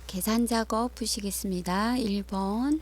계산 작업 푸시겠습니다. 1번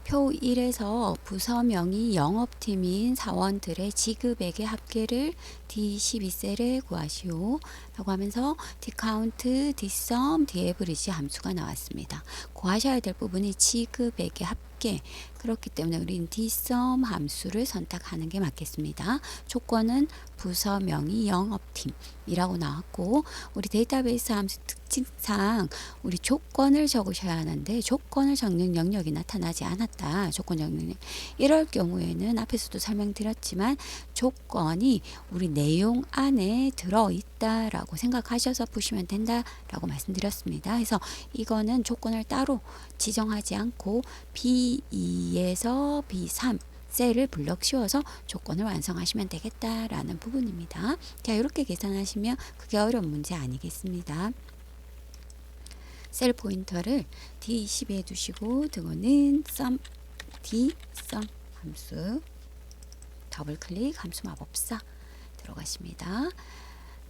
표 1에서 부서명의 영업팀인 사원들의 지급액의 합계를 D12셀에 구하시오 라고 하면서 D카운트, Dsum, Daverage 함수가 나왔습니다. 구하셔야 될 부분이 지급액의 합계, 그렇기 때문에 우리는 Dsum 함수를 선택하는 게 맞겠습니다. 조건은 부서명의 영업팀이라고 나왔고, 우리 데이터베이스 함수 특징상 우리 조건을 적으셔야 하는데 조건을 적는 영역이 나타나지 않았다. 조건 적는 이럴 경우에는 앞에서도 설명드렸지만 조건이 우리 내용 안에 들어있다라고 생각하셔서 푸시면 된다라고 말씀드렸습니다. 그래서 이거는 조건을 따로 지정하지 않고 B2에서 B3 셀을 블럭 씌워서 조건을 완성하시면 되겠다라는 부분입니다. 자, 이렇게 계산하시면 그게 어려운 문제 아니겠습니다. 셀 포인터를 D20에 두시고 등호는 sum, Dsum 함수, 더블 클릭 함수 마법사 들어가십니다.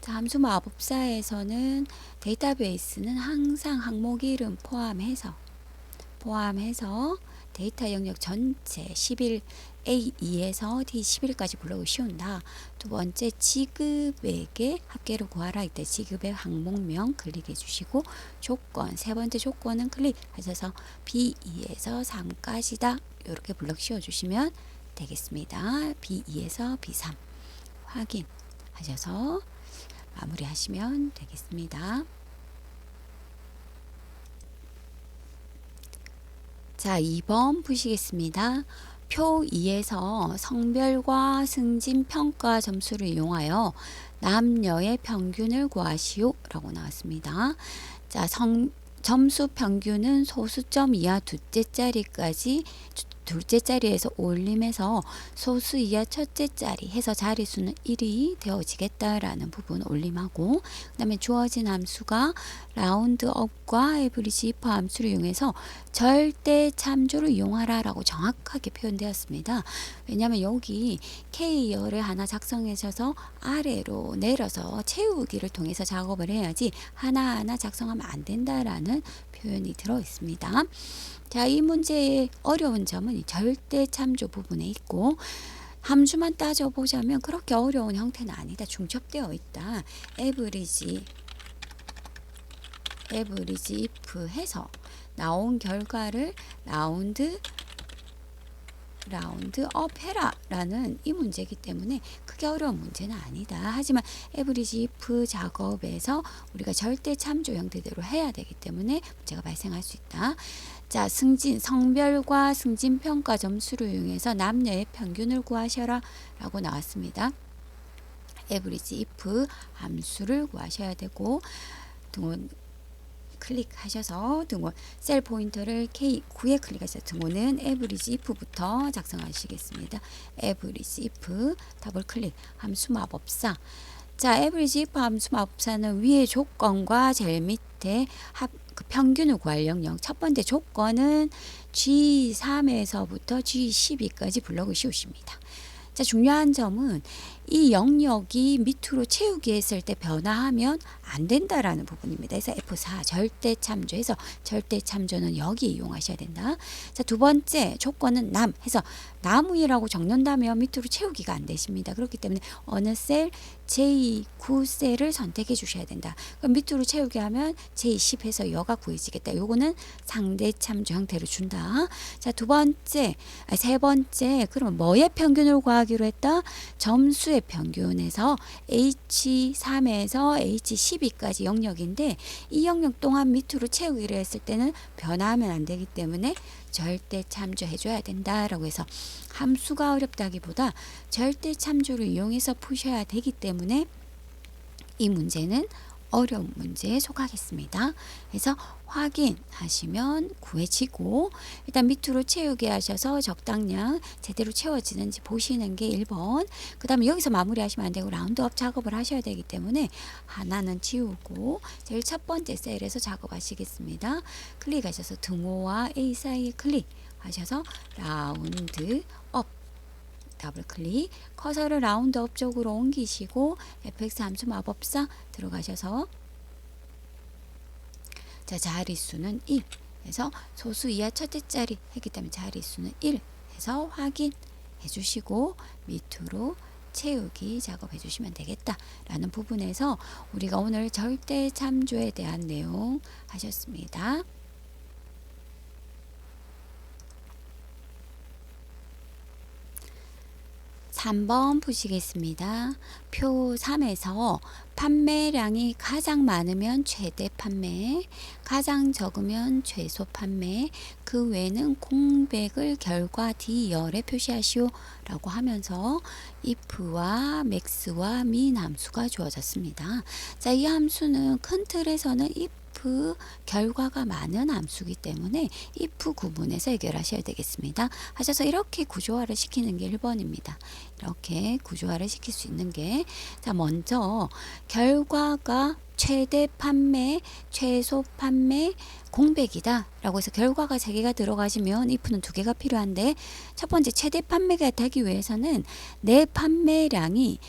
자, 함수 마법사에서는 데이터베이스는 항상 항목 이름 포함해서 데이터 영역 전체 11A2에서 D11까지 블록을 씌운다. 두 번째, 지급액의 합계를 구하라. 이때 지급액 항목명 클릭해 주시고, 조건, 세 번째 조건은 클릭하셔서 B2에서 3까지다. 이렇게 블록 씌워 주시면 되겠습니다. B2에서 B3 확인하셔서 마무리 하시면 되겠습니다. 자, 2번 푸시겠습니다. 표 2에서 성별과 승진 평가 점수를 이용하여 남녀의 평균을 구하시오 라고 나왔습니다. 자, 점수 평균은 소수점 이하 둘째 자리에서 올림해서 소수 이하 첫째 자리 해서 자리수는 1이 되어지겠다라는 부분 올림하고, 그 다음에 주어진 함수가 라운드업과 에브리지 if 함수를 이용해서 절대 참조를 이용하라 라고 정확하게 표현되었습니다. 왜냐하면 여기 K열을 하나 작성하셔서 아래로 내려서 채우기를 통해서 작업을 해야지 하나하나 작성하면 안 된다라는 표현이 들어 있습니다. 자, 이 문제의 어려운 점은 이 절대 참조 부분에 있고, 함수만 따져보자면 그렇게 어려운 형태는 아니다. 중첩되어 있다. average if 해서 나온 결과를 라운드업 해라 라는 이 문제이기 때문에 크게 어려운 문제는 아니다. 하지만 average if 작업에서 우리가 절대 참조 형태대로 해야 되기 때문에 문제가 발생할 수 있다. 자, 성별과 승진 평가 점수를 이용해서 남녀의 평균을 구하셔라 라고 나왔습니다. average if 함수를 구하셔야 되고, 등원 클릭하셔서 등원 셀 포인터를 K9에 클릭하셔서 등원은 average if부터 작성하시겠습니다. average if 더블 클릭 함수 마법사. 자, average if 함수 마법사는 위의 조건과 제일 밑에 그 평균을 구할 영역. 첫 번째 조건은 G3에서부터 G12까지 블록을 씌우십니다. 자, 중요한 점은 이 영역이 밑으로 채우기 했을 때 변화하면 안 된다라는 부분입니다. 그래서 F4 절대 참조해서 절대 참조는 여기 이용하셔야 된다. 자, 두 번째 조건은 남 해서 나무이라고 적는다면 밑으로 채우기가 안 되십니다. 그렇기 때문에 어느 셀 J9셀을 선택해 주셔야 된다. 그럼 밑으로 채우기 하면 J10 해서 여가 구해지겠다. 요거는 상대 참조 형태로 준다. 자, 세 번째 그러면 뭐의 평균을 구하기로 했다? 점수의 평균에서 H3에서 H12까지 영역인데, 이 영역 동안 밑으로 채우기를 했을 때는 변화하면 안 되기 때문에 절대 참조해 줘야 된다라고 해서 함수가 어렵다기보다 절대 참조를 이용해서 푸셔야 되기 때문에 이 문제는 어려운 문제에 속하겠습니다. 그래서 확인하시면 구해지고, 일단 밑으로 채우게 하셔서 적당량 제대로 채워지는지 보시는 게 1번. 그 다음에 여기서 마무리하시면 안 되고 라운드업 작업을 하셔야 되기 때문에 하나는 지우고 제일 첫 번째 셀에서 작업하시겠습니다. 클릭하셔서 등호와 A 사이에 클릭하셔서 라운드업 더블 클릭, 커서를 라운드업 쪽으로 옮기시고 fx 함수 마법사 들어가셔서 자, 자릿수는 1 해서 소수 이하 첫째 자리 했기 때문에 자릿수는 1 해서 확인해 주시고 밑으로 채우기 작업해 주시면 되겠다라는 부분에서 우리가 오늘 절대 참조에 대한 내용 하셨습니다. 3번 보시겠습니다. 표 3에서 판매량이 가장 많으면 최대 판매, 가장 적으면 최소 판매, 그 외에는 공백을 결과 D열에 표시하시오 라고 하면서 if와 max와 min 함수가 주어졌습니다. 자, 이 함수는 큰 틀에서는 if 결과가 많은 함수이기 때문에 if 구문에서 해결하셔야 되겠습니다. 하셔서 이렇게 구조화를 시키는 게 1번입니다. 이렇게 구조화를 시킬 수 있는 게, 자, 먼저 결과가 최대 판매, 최소 판매, 공백이다 라고 해서 결과가 3개가 들어가시면 if는 2개가 필요한데, 첫 번째 최대 판매가 되기 위해서는 내 판매량이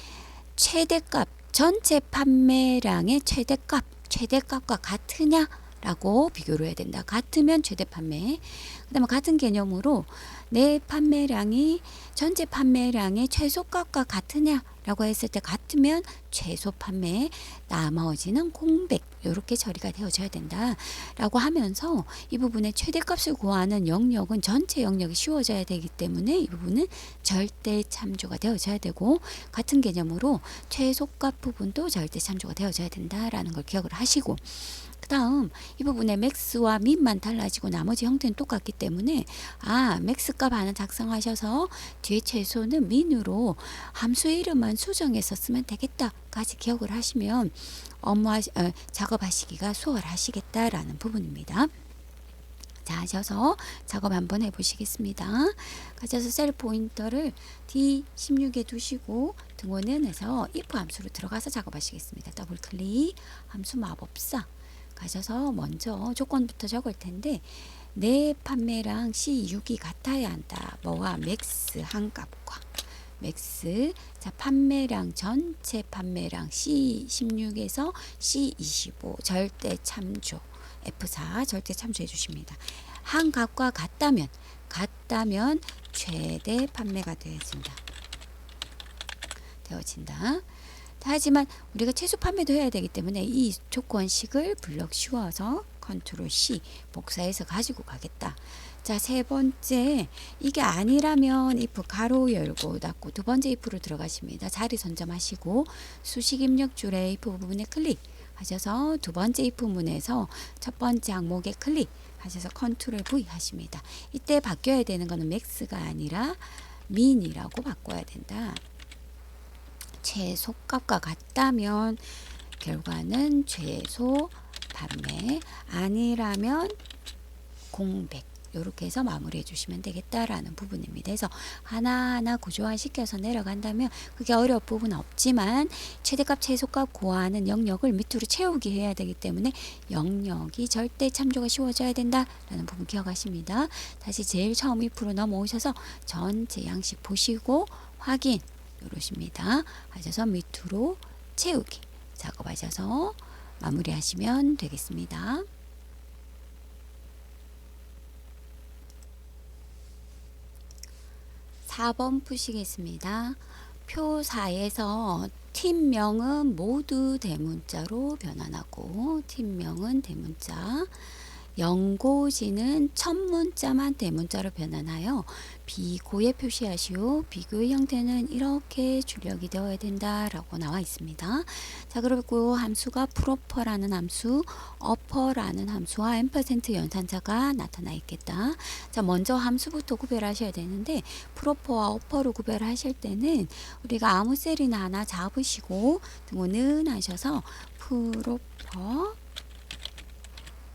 최대값, 전체 판매량의 최대값과 같으냐 라고 비교를 해야 된다. 같으면 최대 판매. 그 다음에 같은 개념으로 내 판매량이 전체 판매량의 최소값과 같으냐 라고 했을 때 같으면 최소 판매, 나머지는 공백, 이렇게 처리가 되어져야 된다 라고 하면서 이 부분에 최대값을 구하는 영역은 전체 영역이 씌워져야 되기 때문에 이 부분은 절대 참조가 되어져야 되고, 같은 개념으로 최소값 부분도 절대 참조가 되어져야 된다라는 걸 기억을 하시고, 그 다음 이 부분에 맥스와 민만 달라지고 나머지 형태는 똑같기 때문에 맥스 값 하나 작성하셔서 뒤에 최소는 민으로 함수의 이름만 수정해서 쓰면 되겠다까지 기억을 하시면 작업하시기가 수월하시겠다라는 부분입니다. 자, 하셔서 작업 한번 해보시겠습니다. 가셔서 셀 포인터를 D16에 두시고 등원은 해서 if 함수로 들어가서 작업하시겠습니다. 더블 클릭, 함수 마법사 가셔서 먼저 조건부터 적을 텐데, 내 판매량 C6이 같아야 한다. 뭐와 맥스 한 값과 맥스. 자, 판매량 전체 판매량 C16에서 C25 절대 참조 F4 절대 참조해 주십니다. 한 값과 같다면 최대 판매가 되어진다. 하지만 우리가 최소 판매도 해야 되기 때문에 이 조건식을 블럭 씌워서 컨트롤 C 복사해서 가지고 가겠다. 자, 세 번째, 이게 아니라면 if 가로 열고 닫고 두 번째 if로 들어가십니다. 자리 선점하시고 수식 입력줄에 if 부분에 클릭하셔서 두 번째 if 문에서 첫 번째 항목에 클릭하셔서 컨트롤 V 하십니다. 이때 바뀌어야 되는 거는 max가 아니라 min이라고 바꿔야 된다. 최소값과 같다면 결과는 최소 판매, 아니라면 공백, 이렇게 해서 마무리해 주시면 되겠다라는 부분입니다. 그래서 하나하나 구조화 시켜서 내려간다면 그게 어려운 부분은 없지만 최대값, 최소값 구하는 영역을 밑으로 채우기 해야 되기 때문에 영역이 절대 참조가 쉬워져야 된다라는 부분 기억하십니다. 다시 제일 처음 if로 넘어오셔서 전체 양식 보시고 확인 누르십니다. 하셔서 밑으로 채우기 작업하셔서 마무리하시면 되겠습니다. 4번 푸시겠습니다. 표 4에서 팀명은 모두 대문자로 변환하고, 팀명은 대문자, 연고지는 첫 문자만 대문자로 변환하여 비고에 표시하시오. 비고의 형태는 이렇게 출력이 되어야 된다라고 나와 있습니다. 자, 그리고 함수가 프로퍼라는 함수, 어퍼라는 함수와 앰퍼센트 연산자가 나타나 있겠다. 자, 먼저 함수부터 구별하셔야 되는데, 프로퍼와 어퍼로 구별하실 때는 우리가 아무 셀이나 하나 잡으시고 등호는 하셔서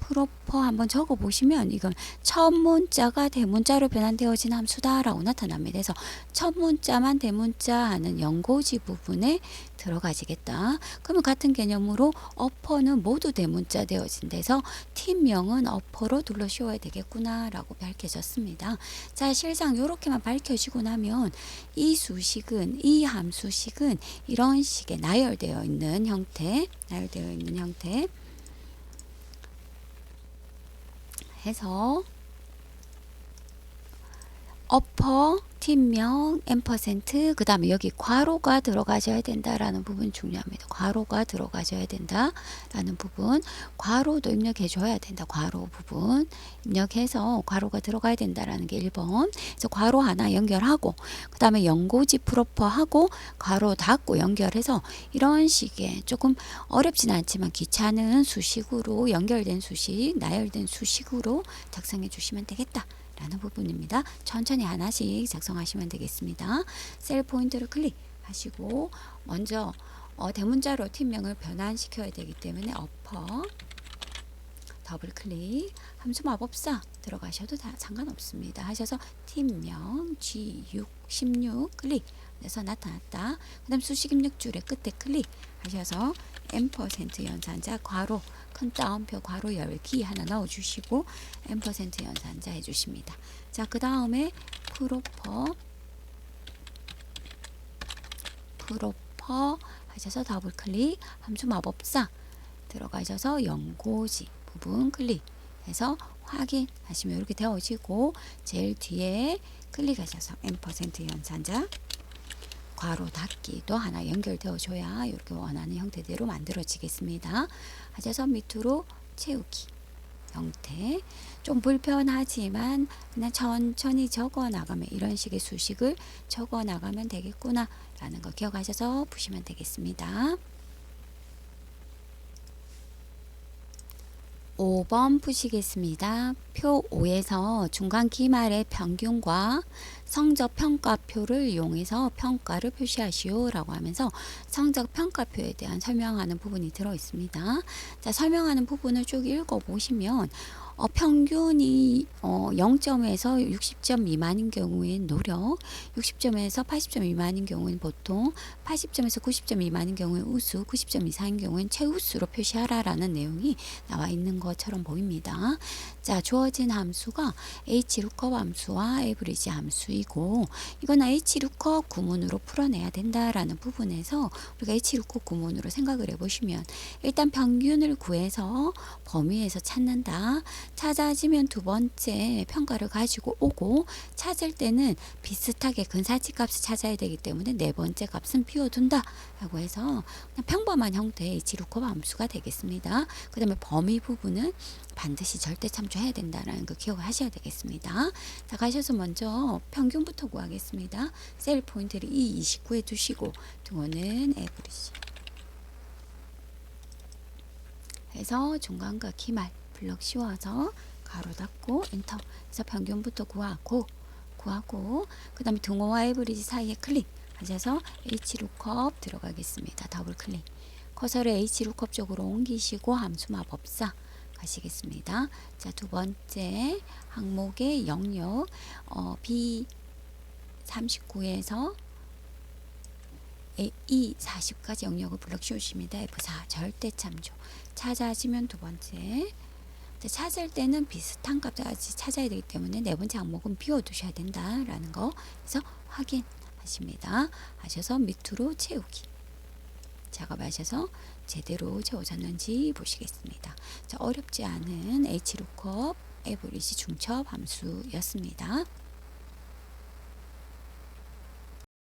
프로퍼 한번 적어 보시면 이건 첫 문자가 대문자로 변환되어진 함수다라고 나타납니다. 그래서 첫 문자만 대문자 하는 연고지 부분에 들어가지겠다. 그러면 같은 개념으로 어퍼는 모두 대문자 되어진 데서 팀명은 어퍼로 둘러 씌워야 되겠구나 라고 밝혀졌습니다. 자, 실상 이렇게만 밝혀지고 나면 이 수식은, 이 함수식은 이런 식의 나열되어 있는 형태 해서 어퍼 팀명 앰퍼센트 그 다음에 여기 괄호가 들어가셔야 된다라는 부분 중요합니다. 괄호가 들어가셔야 된다라는 부분, 괄호도 입력해 줘야 된다. 괄호 부분 입력해서 괄호가 들어가야 된다라는 게 1번. 그래서 괄호 하나 연결하고 그 다음에 연고지 프로퍼하고 괄호 닫고 연결해서 이런 식의 조금 어렵진 않지만 귀찮은 수식으로 연결된 수식, 나열된 수식으로 작성해 주시면 되겠다 라는 부분입니다. 천천히 하나씩 작성하시면 되겠습니다. 셀 포인트를 클릭하시고 먼저 대문자로 팀명을 변환시켜야 되기 때문에 어퍼 더블 클릭 함수 마법사 들어가셔도 다 상관없습니다. 하셔서 팀명 G6 16 클릭 해서 나타났다. 그 다음 수식 입력줄의 끝에 클릭 하셔서 앰퍼센트 연산자 괄호 큰 따옴표 괄호 열기 하나 넣어주시고 앰퍼센트 연산자 해주십니다. 자, 그 다음에 프로퍼 하셔서 더블 클릭 함수 마법사 들어가셔서 연고지 부분 클릭해서 확인하시면 이렇게 되어지고 제일 뒤에 클릭하셔서 앰퍼센트 연산자 괄호 닫기도 하나 연결되어 줘야 이렇게 원하는 형태대로 만들어지겠습니다. 하셔서 밑으로 채우기 형태 좀 불편하지만 그냥 천천히 적어 나가면 이런 식의 수식을 적어 나가면 되겠구나 라는 거 기억하셔서 보시면 되겠습니다. 5번 푸시겠습니다. 표 5에서 중간 기말의 평균과 성적 평가표를 이용해서 평가를 표시하시오 라고 하면서 성적 평가표에 대한 설명하는 부분이 들어 있습니다. 자, 설명하는 부분을 쭉 읽어 보시면 평균이 0점에서 60점 미만인 경우엔 노력, 60점에서 80점 미만인 경우엔 보통, 80점에서 90점 미만인 경우엔 우수, 90점 이상인 경우엔 최우수로 표시하라라는 내용이 나와 있는 것처럼 보입니다. 자, 주어진 함수가 hlookup 함수와 average 함수이고 이건 hlookup 구문으로 풀어내야 된다라는 부분에서 우리가 hlookup 구문으로 생각을 해보시면 일단 평균을 구해서 범위에서 찾는다. 찾아지면 두 번째 평가를 가지고 오고 찾을 때는 비슷하게 근사치 값을 찾아야 되기 때문에 네 번째 값은 비워둔다 라고 해서 그냥 평범한 형태의 hlookup 함수가 되겠습니다. 그 다음에 범위 부분은 반드시 절대 참조해야 된다는 거 기억을 하셔야 되겠습니다. 자, 가셔서 먼저 평균부터 구하겠습니다. 셀 포인트를 E29에 두시고 등호는 average 해서 중간과 기말 블럭 씌워서 가로 닫고 엔터 해서 평균부터 구하고 그 다음에 등호와 에브리지 사이에 클릭 하셔서 hlookup 들어가겠습니다. 더블 클릭 커서를 hlookup 쪽으로 옮기시고 함수 마법사 가시겠습니다. 자, 두 번째 항목의 영역 B39에서 E40까지 영역을 블럭 씌우십니다. F4 절대 참조 찾아지면 두 번째 찾을 때는 비슷한 값까지 찾아야 되기 때문에 네 번째 항목은 비워두셔야 된다라는 거 그래서 확인하십니다. 하셔서 밑으로 채우기 작업하셔서 제대로 채워졌는지 보시겠습니다. 자, 어렵지 않은 hlookup average 중첩 함수였습니다.